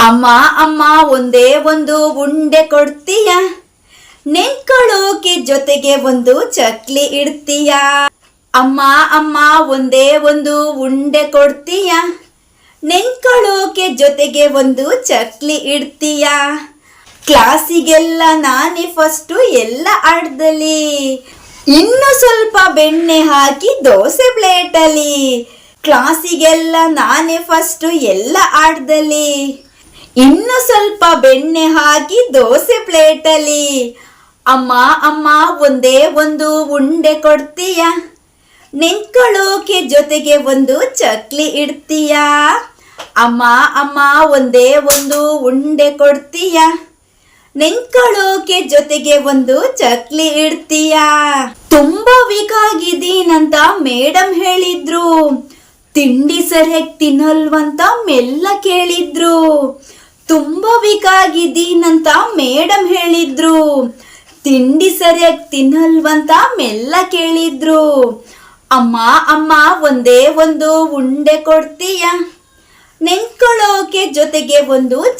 ಅಮ್ಮ ಅಮ್ಮ ಒಂದೇ ಒಂದು ಉಂಡೆ ಕೊಡ್ತೀಯ, ನೆನ್ಕೊಳ್ಳೋಕೆ ಜೊತೆಗೆ ಒಂದು ಚಕ್ಲಿ ಇಡ್ತೀಯ. ಅಮ್ಮ ಅಮ್ಮ ಒಂದೇ ಒಂದು ಉಂಡೆ ಕೊಡ್ತೀಯ, ನೆನ್ಕೊಳ್ಳೋಕೆ ಜೊತೆಗೆ ಒಂದು ಚಕ್ಲಿ ಇಡ್ತೀಯ. ಕ್ಲಾಸಿಗೆಲ್ಲ ನಾನೇ ಫಸ್ಟು ಎಲ್ಲ ಆಟದಲ್ಲಿ, ಇನ್ನು ಸ್ವಲ್ಪ ಬೆಣ್ಣೆ ಹಾಕಿ ದೋಸೆ ಪ್ಲೇಟಲ್ಲಿ. ಕ್ಲಾಸಿಗೆಲ್ಲ ನಾನೇ ಫಸ್ಟು ಎಲ್ಲ ಆಟದಲ್ಲಿ, ಇನ್ನು ಸ್ವಲ್ಪ ಬೆಣ್ಣೆ ಹಾಕಿ ದೋಸೆ ಪ್ಲೇಟಲ್ಲಿ. ಅಮ್ಮ ಅಮ್ಮ ಒಂದೇ ಒಂದು ಉಂಡೆ ಕೊಡ್ತೀಯ, ನೆನ್ಕೊಳ್ಳೋಕೆ ಜೊತೆಗೆ ಒಂದು ಚಕ್ಲಿ ಇಡ್ತೀಯ. ಅಮ್ಮ ಅಮ್ಮ ಒಂದೇ ಒಂದು ಉಂಡೆ ಕೊಡ್ತೀಯ, ನೆನ್ಕೊಳ್ಳೋಕೆ ಜೊತೆಗೆ ಒಂದು ಚಕ್ಲಿ ಇಡ್ತೀಯ. ತುಂಬಾ ವೀಕ್ ಆಗಿದ್ದೀನಂತ ಮೇಡಮ್ ಹೇಳಿದ್ರು, ತಿಂಡಿ ಸರಿಯಾಗಿ ತಿನ್ನಲ್ವಂತ ಮೆಲ್ಲ ಕೇಳಿದ್ರು. ತುಂಬಾ ವೀಕ್ ಆಗಿದ್ದೀನಂತ ಮೇಡಮ್ ಹೇಳಿದ್ರು, ತಿಂಡಿ ಸರಿಯಾಗಿ ತಿನ್ನಲ್ವಂತ ಮೆಲ್ಲ ಕೇಳಿದ್ರು. ಅಮ್ಮ ಅಮ್ಮ ಒಂದೇ ಒಂದು ಉಂಡೆ ಕೊಡ್ತೀಯ, ನೆನ್ಕೊಳ್ಳೋಕೆ ಜೊತೆಗೆ ಒಂದು